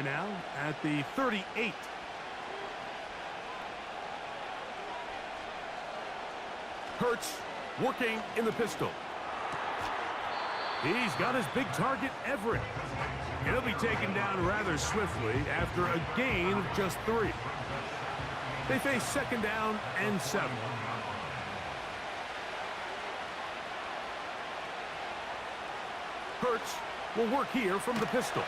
here now at the 38. Hurts working in the pistol. He's got his big target, Everett. He'll be taken down rather swiftly after a gain of just 3. They face 2nd down and 7. Hurts will work here from the pistol.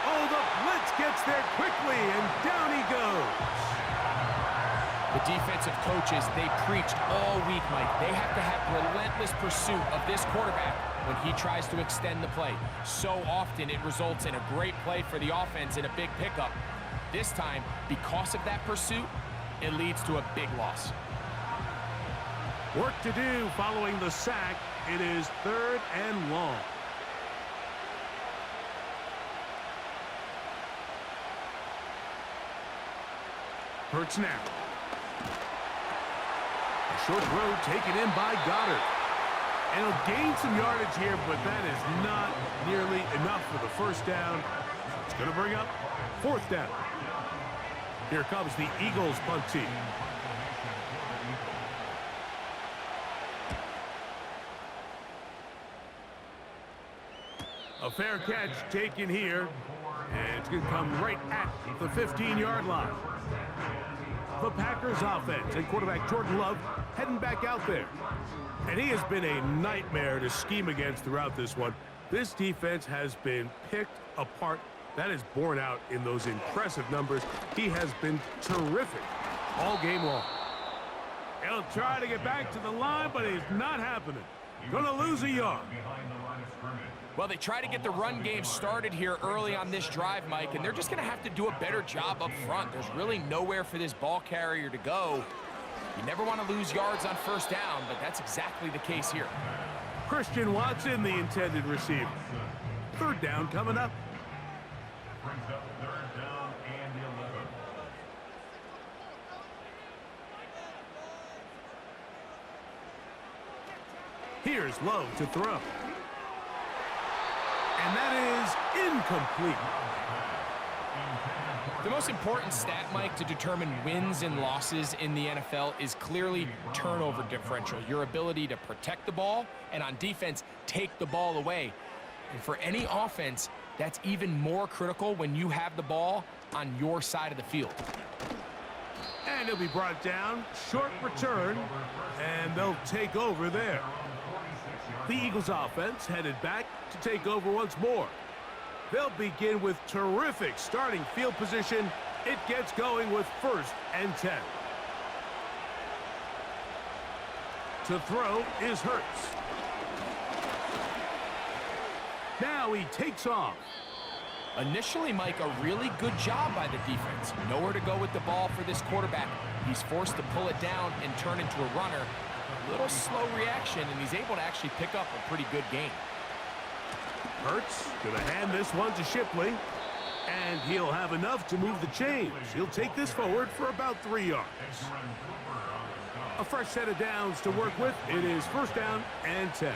Oh, the blitz gets there quickly, and down he goes. The defensive coaches, they preached all week, Mike. They have to have relentless pursuit of this quarterback when he tries to extend the play. So often it results in a great play for the offense and a big pickup. This time, because of that pursuit, it leads to a big loss. Work to do following the sack. It is 3rd and long. Hurts now. A short throw taken in by Goddard. And he'll gain some yardage here, but that is not nearly enough for the 1st down. It's going to bring up 4th down. Here comes the Eagles punt team. A fair catch taken here, and it's going to come right at the 15-yard line. The Packers offense and quarterback Jordan Love heading back out there. And he has been a nightmare to scheme against throughout this one. This defense has been picked apart. That is borne out in those impressive numbers. He has been terrific all game long. He'll try to get back to the line, but it's not happening. Gonna lose a yard. Well, they try to get the run game started here early on this drive, Mike, and they're just going to have to do a better job up front. There's really nowhere for this ball carrier to go. You never want to lose yards on 1st down, but that's exactly the case here. Christian Watson, the intended receiver. 3rd down coming up. Brings up 3rd down and 11. Here's Lowe to throw. And that is incomplete. The most important stat, Mike, to determine wins and losses in the NFL is clearly turnover differential, your ability to protect the ball and on defense take the ball away. And for any offense, that's even more critical when you have the ball on your side of the field. And he'll be brought down, short return, and they'll take over there. The Eagles offense headed back to take over once more. They'll begin with terrific starting field position. It gets going with 1st and 10. To throw is Hurts. Now he takes off. Initially, Mike, a really good job by the defense. Nowhere to go with the ball for this quarterback. He's forced to pull it down and turn into a runner. A little slow reaction, and he's able to actually pick up a pretty good gain. Hurts going to hand this one to Shipley, and he'll have enough to move the chains. He'll take this forward for about 3 yards. A fresh set of downs to work with. It is 1st down and 10.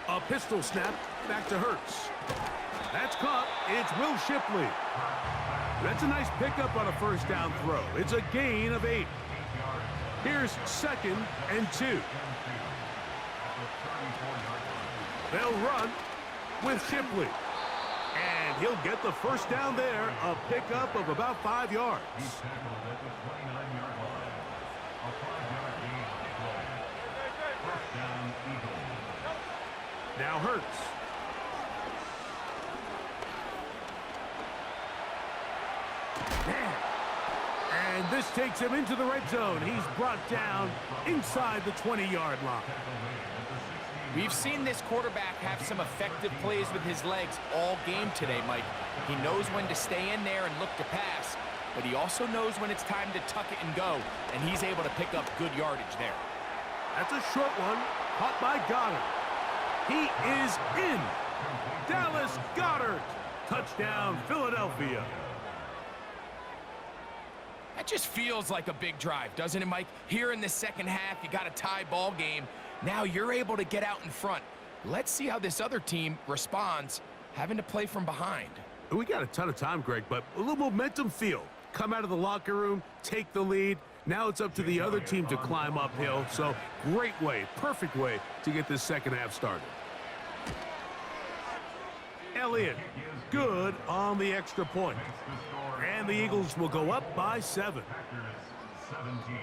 A pistol snap back to Hurts. That's caught. It's Will Shipley. That's a nice pickup on a 1st down throw. It's a gain of 8. Here's 2nd and 2. They'll run with Shipley. And he'll get the 1st down there, a pickup of about 5 yards. Now Hurts. And this takes him into the red zone. He's brought down inside the 20-yard line. We've seen this quarterback have some effective plays with his legs all game today, Mike. He knows when to stay in there and look to pass, but he also knows when it's time to tuck it and go, and he's able to pick up good yardage there. That's a short one, caught by Goddard. He is in. Dallas Goedert. Touchdown, Philadelphia. That just feels like a big drive, doesn't it, Mike? Here in the second half, you got a tie ball game. Now you're able to get out in front. Let's see how this other team responds, having to play from behind. We got a ton of time, Greg, but a little momentum field. Come out of the locker room, take the lead. Now it's up to the other team to climb uphill. So great way, perfect way to get this second half started. Elliott, good on the extra point. And the Eagles will go up by 7. 17.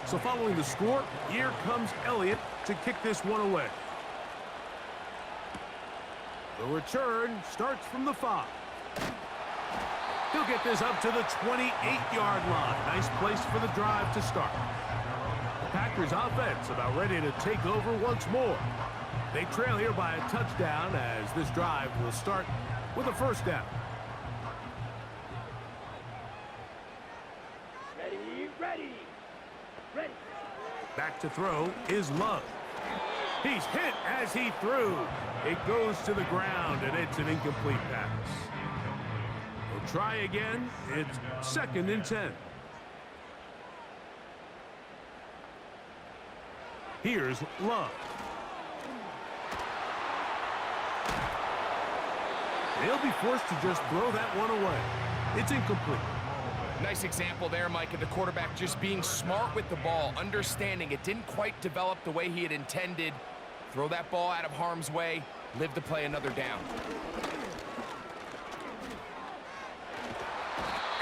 So following the score, here comes Elliott to kick this one away. The return starts from the 5. He'll get this up to the 28-yard line. Nice place for the drive to start. The Packers offense about ready to take over once more. They trail here by a touchdown as this drive will start with a first down. Ready. Back to throw is Love. He's hit as he threw. It goes to the ground, and it's an incomplete pass. We'll try again. It's 2nd and 10. Here's Love. They'll be forced to just throw that one away. It's incomplete. Nice example there, Mike, of the quarterback just being smart with the ball, understanding it didn't quite develop the way he had intended. Throw that ball out of harm's way, live to play another down.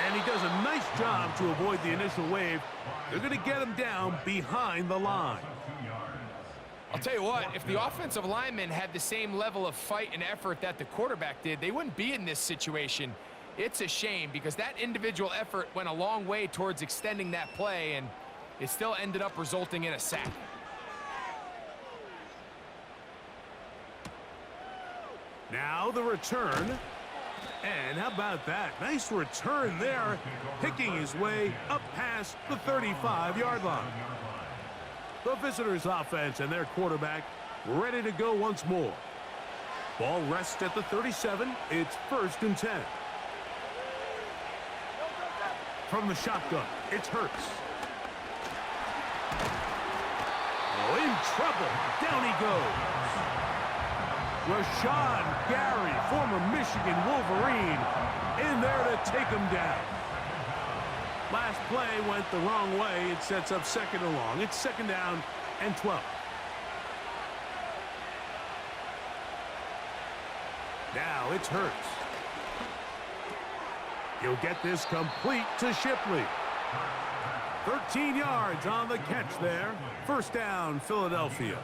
And he does a nice job to avoid the initial wave. They're going to get him down behind the line. I'll tell you what, if the offensive linemen had the same level of fight and effort that the quarterback did, they wouldn't be in this situation. It's a shame because that individual effort went a long way towards extending that play, and it still ended up resulting in a sack. Now the return. And how about that? Nice return there, picking his way up past the 35-yard line. The visitors' offense and their quarterback ready to go once more. Ball rests at the 37. It's 1st and 10. From the shotgun, it's Hurts. Oh, in trouble. Down he goes. Rashan Gary, former Michigan Wolverine, in there to take him down. Last play went the wrong way. It sets up 2nd and long. It's 2nd down and 12. Now it's Hurts. He'll get this complete to Shipley. 13 yards on the catch there. 1st down, Philadelphia.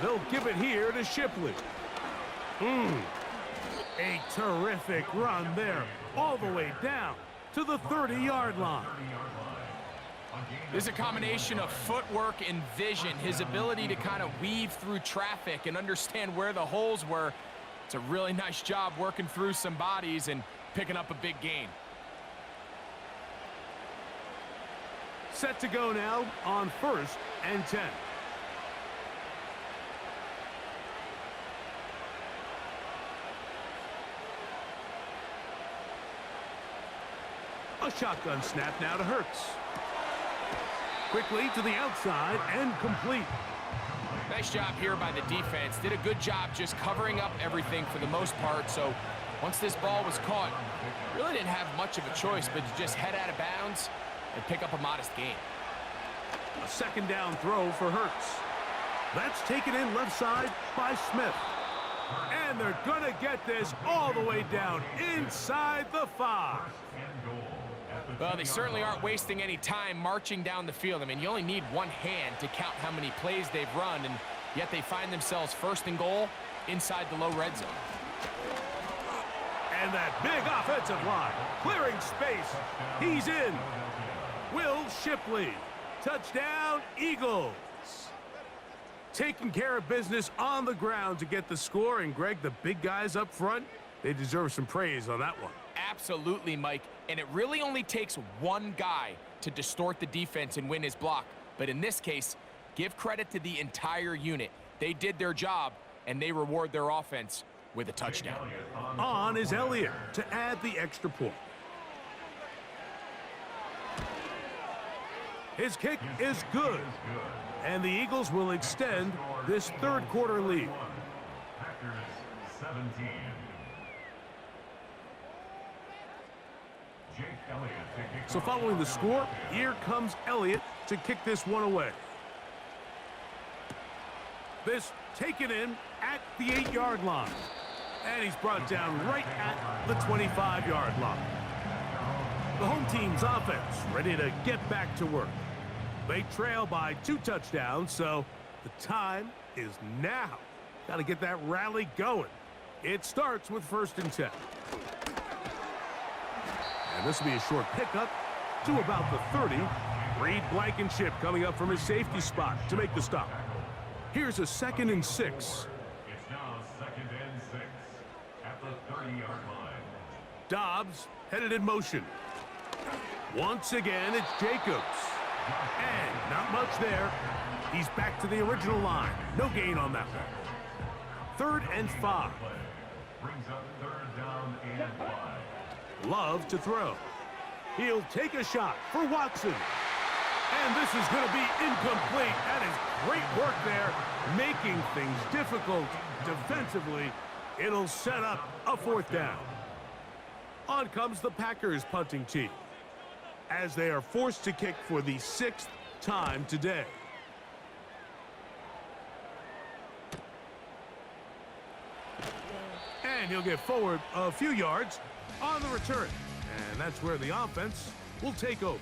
They'll give it here to Shipley. A terrific run there, all the way down to the 30-yard line. There's a combination of footwork and vision, his ability to kind of weave through traffic and understand where the holes were. It's a really nice job working through some bodies and picking up a big gain. Set to go now on 1st and 10. A shotgun snap now to Hurts. Quickly to the outside and complete. Nice job here by the defense. Did a good job just covering up everything for the most part. So once this ball was caught, really didn't have much of a choice but to just head out of bounds and pick up a modest gain. A 2nd down throw for Hurts. That's taken in left side by Smith. And they're going to get this all the way down inside the 5. Well, they certainly aren't wasting any time marching down the field. I mean, you only need one hand to count how many plays they've run, and yet they find themselves 1st and goal inside the low red zone. And that big offensive line, clearing space. He's in. Will Shipley. Touchdown, Eagles. Taking care of business on the ground to get the score. And, Greg, the big guys up front, they deserve some praise on that one. Absolutely, Mike. And it really only takes one guy to distort the defense and win his block. But in this case, give credit to the entire unit. They did their job, and they reward their offense with a touchdown. On is Elliott to add the extra point. His kick is good, and the Eagles will extend this third quarter lead. Packers 17. Jake Elliott to kick So off. following the score, here comes Elliott to kick this one away. This taken in at the 8-yard line. And he's brought down right at the 25-yard line. The home team's offense ready to get back to work. They trail by 2 touchdowns, so the time is now. Got to get that rally going. It starts with 1st and 10. And this will be a short pickup to about the 30. Reed Blankenship coming up from his safety spot to make the stop. Here's a 2nd and 6. It's now 2nd and 6 at the 30-yard line. Dobbs headed in motion. Once again, it's Jacobs. And not much there. He's back to the original line. No gain on that one. 3rd and 5. Brings up 3rd down and 5. Love to throw. He'll take a shot for Watson. And this is going to be incomplete. That is great work there, making things difficult defensively. It'll set up a 4th down. On comes the Packers punting team, as they are forced to kick for the 6th time today. And he'll get forward a few yards on the return. And that's where the offense will take over.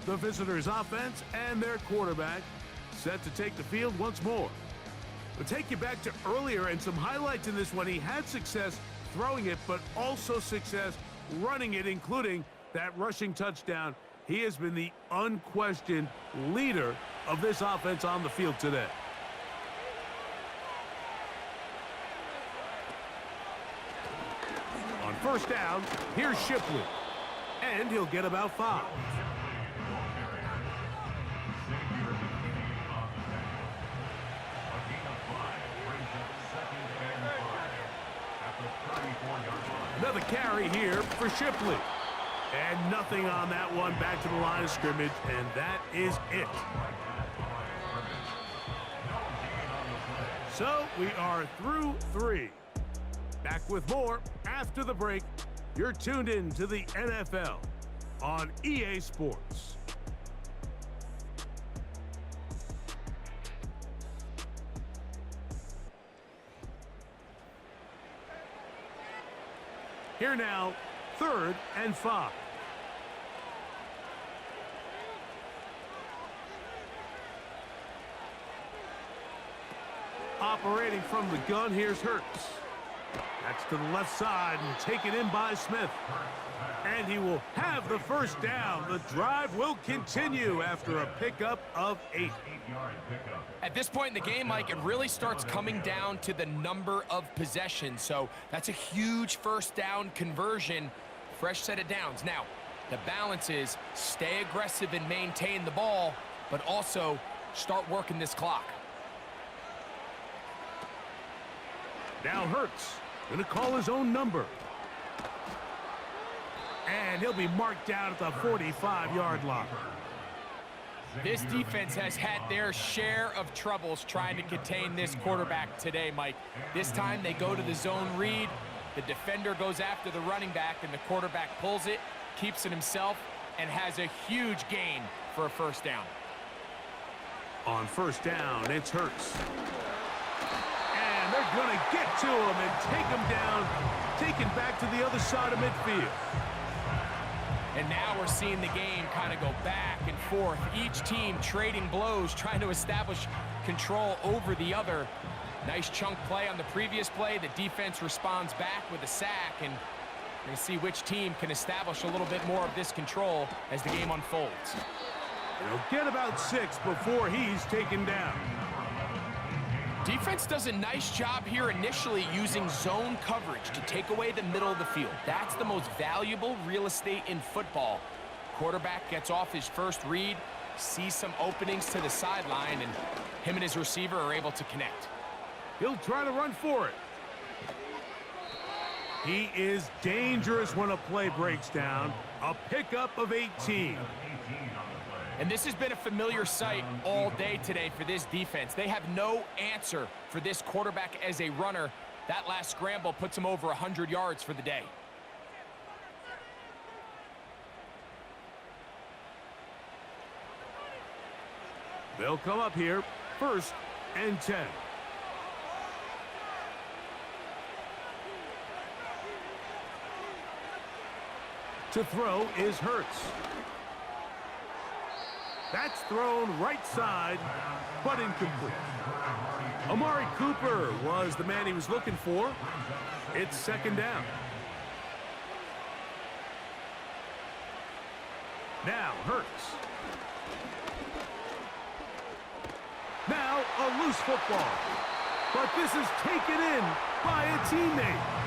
The visitors' offense and their quarterback set to take the field once more. We'll take you back to earlier and some highlights in this one. He had success throwing it, but also success running it, including that rushing touchdown. He has been the unquestioned leader of this offense on the field today. On 1st down, here's Shipley. And he'll get about 5. Another carry here for Shipley. And nothing on that one. Back to the line of scrimmage, and that is it. So we are through 3. Back with more after the break. You're tuned in to the NFL on EA Sports. Here now, 3rd and 5. Operating from the gun, here's Hurts. That's to the left side and taken in by Smith. And he will have the 1st down. The drive will continue after a pickup of 8. At this point in the game, Mike, it really starts coming down to the number of possessions. So that's a huge 1st down conversion. Fresh set of downs. Now, the balance is stay aggressive and maintain the ball, but also start working this clock. Now Hurts going to call his own number. And he'll be marked down at the 45-yard line. This defense has had their share of troubles trying to contain this quarterback today, Mike. This time they go to the zone read. The defender goes after the running back, and the quarterback pulls it, keeps it himself, and has a huge gain for a 1st down. On 1st down, it's Hurts. And they're going to get to him and take him down, taken back to the other side of midfield. And now we're seeing the game kind of go back and forth. Each team trading blows, trying to establish control over the other. Nice chunk play on the previous play. The defense responds back with a sack, and we're going to see which team can establish a little bit more of this control as the game unfolds. He'll get about 6 before he's taken down. Defense does a nice job here initially using zone coverage to take away the middle of the field. That's the most valuable real estate in football. Quarterback gets off his 1st read, sees some openings to the sideline, and him and his receiver are able to connect. He'll try to run for it. He is dangerous when a play breaks down. A pickup of 18. And this has been a familiar sight all day today for this defense. They have no answer for this quarterback as a runner. That last scramble puts him over 100 yards for the day. They'll come up here, 1st and 10. To throw is Hurts. That's thrown right side, but incomplete. Amari Cooper was the man he was looking for. It's 2nd down. Now Hurts. Now a loose football. But this is taken in by a teammate.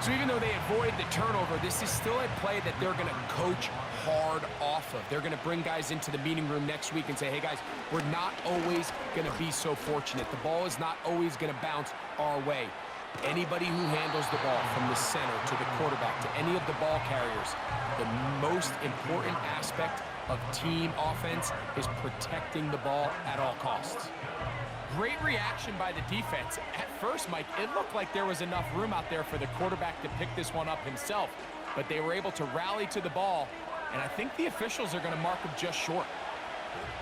So even though they avoid the turnover, this is still a play that they're going to coach hard off of. They're going to bring guys into the meeting room next week and say, hey guys, we're not always going to be so fortunate. The ball is not always going to bounce our way. Anybody who handles the ball from the center to the quarterback to any of the ball carriers, the most important aspect of team offense is protecting the ball at all costs. Great reaction by the defense. At first, Mike, it looked like there was enough room out there for the quarterback to pick this one up himself, but they were able to rally to the ball, and I think the officials are going to mark him just short.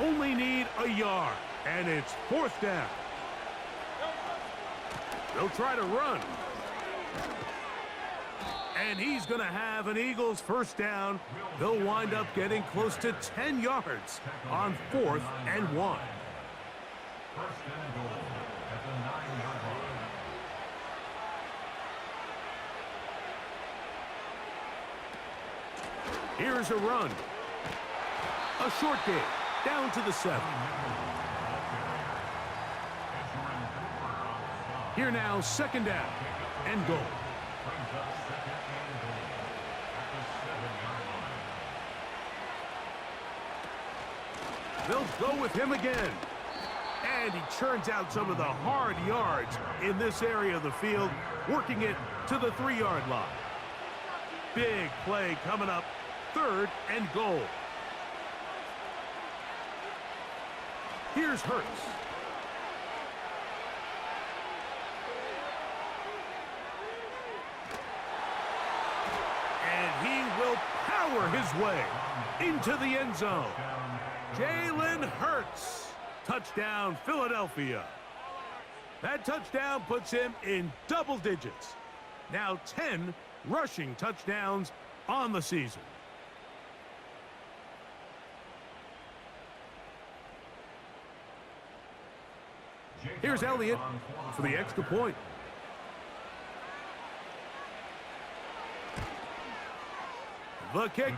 Only need a yard, and it's 4th down. They'll try to run. And he's going to have an Eagles 1st down. They'll wind up getting close to 10 yards on 4th and 1. 1st and goal at the 9-yard line. Here's a run. A short game, down to the 7. Here now, 2nd down and goal. They'll go with him again. And he churns out some of the hard yards in this area of the field, working it to the 3-yard line. Big play coming up, 3rd and goal. Here's Hurts. And he will power his way into the end zone. Jalen Hurts. Touchdown, Philadelphia. That touchdown puts him in double digits. Now 10 rushing touchdowns on the season. Here's Elliott for the extra point. The kick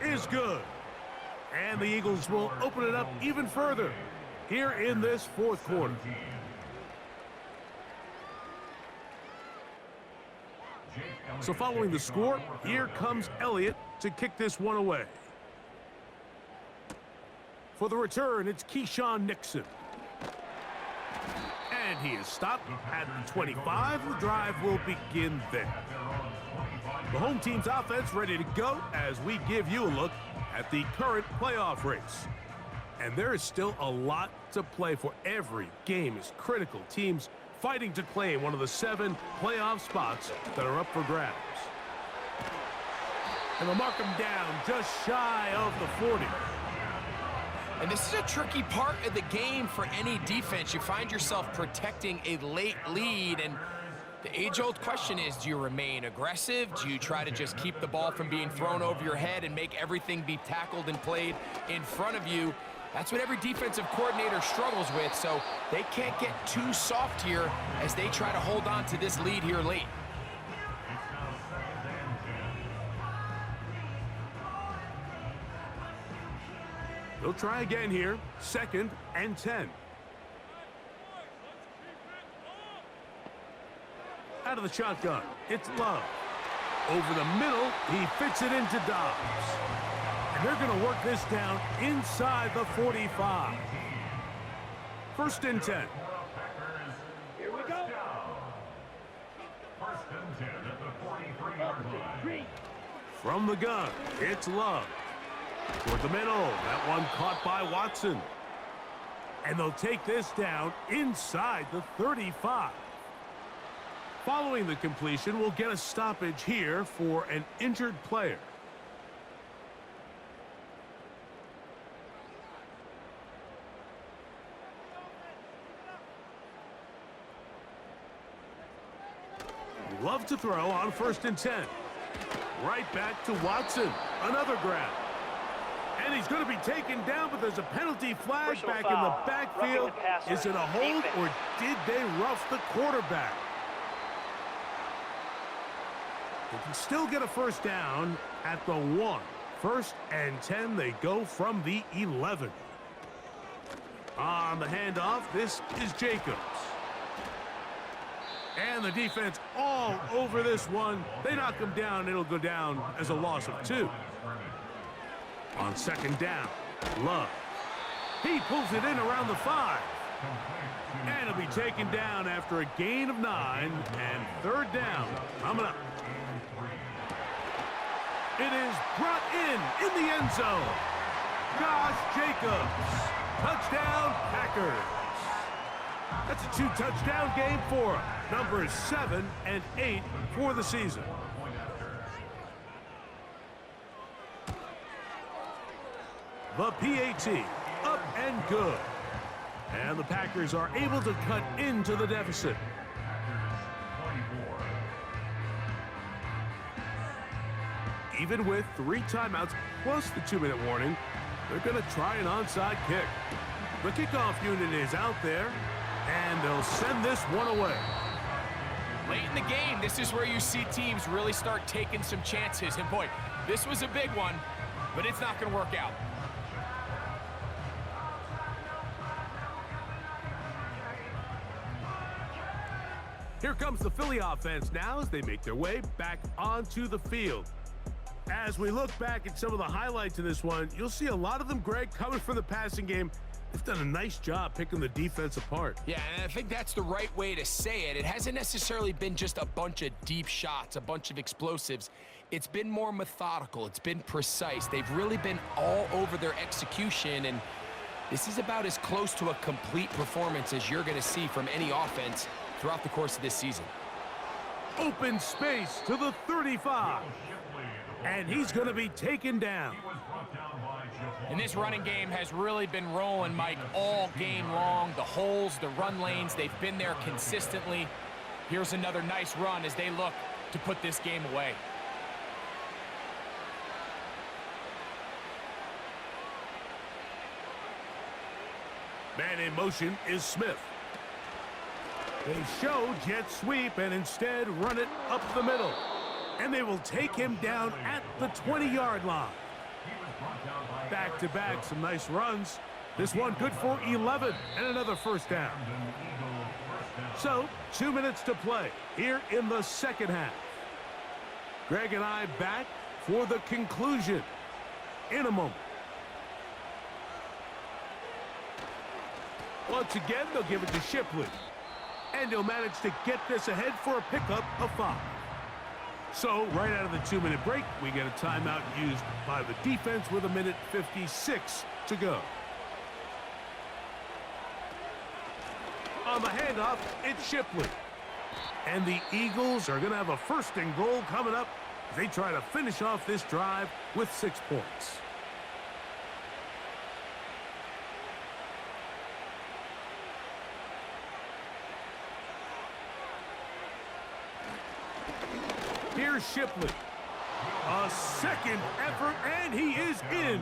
is good. And the Eagles will open it up even further here in this 4th quarter. So following the score, here comes Elliott to kick this one away. For the return, it's Keyshawn Nixon. And he is stopped at the 25. The drive will begin there. The home team's offense ready to go as we give you a look at the current playoff race. And there is still a lot to play for. Every game is critical. Teams fighting to claim one of the 7 playoff spots that are up for grabs. And they'll mark them down just shy of the 40. And this is a tricky part of the game for any defense. You find yourself protecting a late lead, and the age-old question is, do you remain aggressive? Do you try to just keep the ball from being thrown over your head and make everything be tackled and played in front of you? That's what every defensive coordinator struggles with, so they can't get too soft here as they try to hold on to this lead here late. They'll try again here, 2nd and 10. Out of the shotgun, it's Love. Over the middle, he fits it into Dobbs. And they're going to work this down inside the 45. 1st and 10. Here we go. 1st and 10 at the 45. From the gun, it's Love. Toward the middle, that one caught by Watson. And they'll take this down inside the 35. Following the completion, we'll get a stoppage here for an injured player. Love to throw on 1st and 10. Right back to Watson. Another grab. And he's going to be taken down, but there's a penalty flag back in the backfield. Is it a hold, or did they rough the quarterback? They can still get a 1st down at the 1. 1st and 10, they go from the 11. On the handoff, this is Jacobs. And the defense all over this one. They knock him down. It'll go down as a loss of 2. On 2nd down, Love. He pulls it in around the 5. And it'll be taken down after a gain of 9. And 3rd down coming up. It is brought in the end zone. Josh Jacobs. Touchdown, Packers. That's a 2-touchdown game for him. Numbers 7 and 8 for the season. The PAT, up and good. And the Packers are able to cut into the deficit. Even with 3 timeouts plus the 2-minute warning, they're going to try an onside kick. The kickoff unit is out there, and they'll send this one away. Late in the game, this is where you see teams really start taking some chances. And boy, this was a big one, but it's not going to work out. Here comes the Philly offense now as they make their way back onto the field. As we look back at some of the highlights in this one, you'll see a lot of them, Greg, coming from the passing game. They've done a nice job picking the defense apart. Yeah, and I think that's the right way to say it. It hasn't necessarily been just a bunch of deep shots, a bunch of explosives. It's been more methodical. It's been precise. They've really been all over their execution, and this is about as close to a complete performance as you're going to see from any offense throughout the course of this season. Open space to the 35. And he's going to be taken down. And this running game has really been rolling, Mike, all game long. The holes, the run lanes, they've been there consistently. Here's another nice run as they look to put this game away. Man in motion is Smith. They show jet sweep and instead run it up the middle. And they will take him down at the 20-yard line. Back-to-back, some nice runs. This one good for 11 and another 1st down. So, 2 minutes to play here in the 2nd half. Greg and I back for the conclusion in a moment. Once again, they'll give it to Shipley. And he'll manage to get this ahead for a pickup of 5. So, right out of the 2-minute break, we get a timeout used by the defense with 1:56 to go. On the handoff, it's Shipley. And the Eagles are going to have a 1st and goal coming up as they try to finish off this drive with 6 points. Here's Shipley. A 2nd effort, and he is in.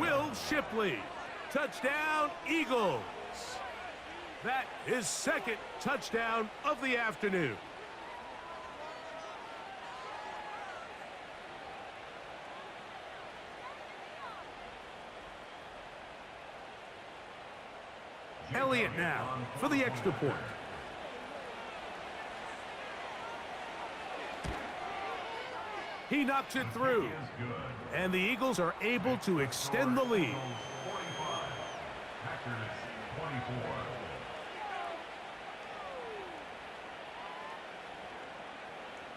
Will Shipley. Touchdown, Eagles. That is 2nd touchdown of the afternoon. Elliott now for the extra point. He knocks it through. And the Eagles are able to extend the lead.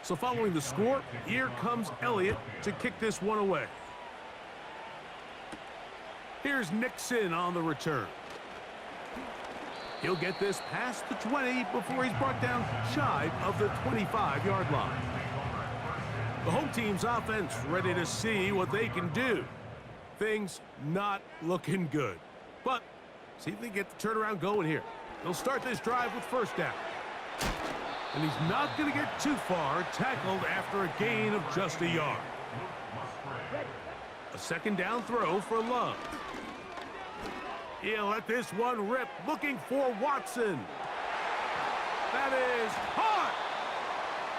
So following the score, here comes Elliott to kick this one away. Here's Nixon on the return. He'll get this past the 20 before he's brought down shy of the 25-yard line. The home team's offense ready to see what they can do. Things not looking good. But see if they get the turnaround going here. They'll start this drive with first down. And he's not going to get too far, tackled after a gain of just a yard. A second down throw for Love. He'll let this one rip, looking for Watson. That is hard.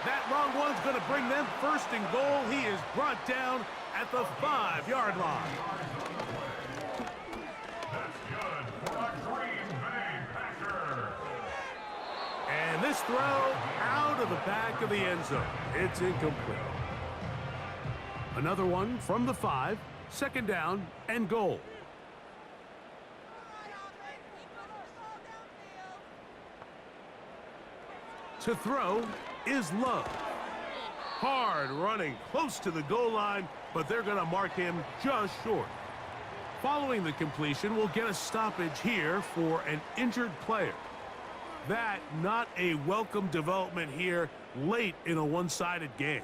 That long one's going to bring them first and goal. He is brought down at the 5-yard line. That's good for a Green Bay Packer. And this throw out of the back of the end zone. It's incomplete. Another one from the 5, second down and goal. To throw is Love. Hard running close to the goal line, but they're going to mark him just short. Following the completion, we'll get a stoppage here for an injured player. That not a welcome development here late in a one-sided game.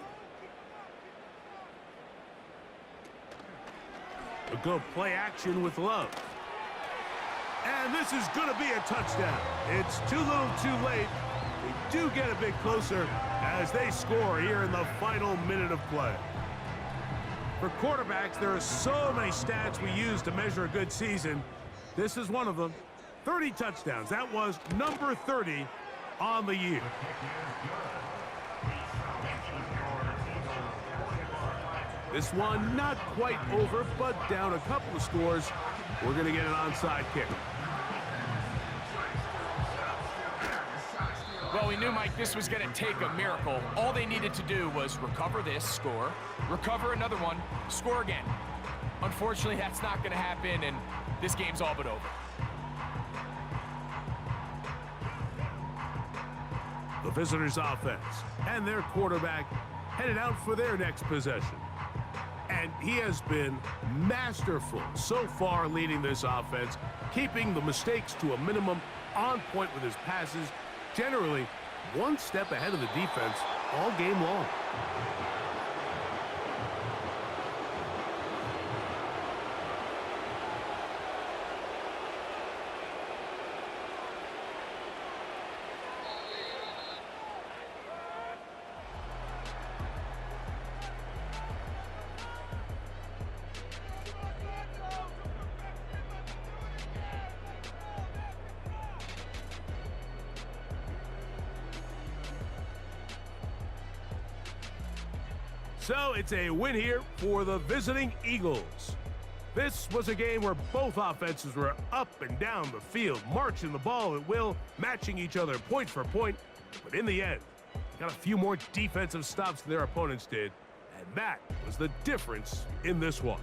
A good play action with Love. And this is going to be a touchdown. It's too little too late. They do get a bit closer as they score here in the final minute of play. For quarterbacks, there are so many stats we use to measure a good season. This is one of them. 30 touchdowns. That was number 30 on the year. This one not quite over, but down a couple of scores. We're going to get an onside kick. Well, we knew, Mike, this was going to take a miracle. All they needed to do was recover this, score, recover another one, score again. Unfortunately, that's not going to happen, and this game's all but over. The visitors' offense and their quarterback headed out for their next possession. And he has been masterful so far leading this offense, keeping the mistakes to a minimum, on point with his passes, generally one step ahead of the defense all game long. So it's a win here for the visiting Eagles. This was a game where both offenses were up and down the field, marching the ball at will, matching each other point for point. But in the end, got a few more defensive stops than their opponents did, and that was the difference in this one.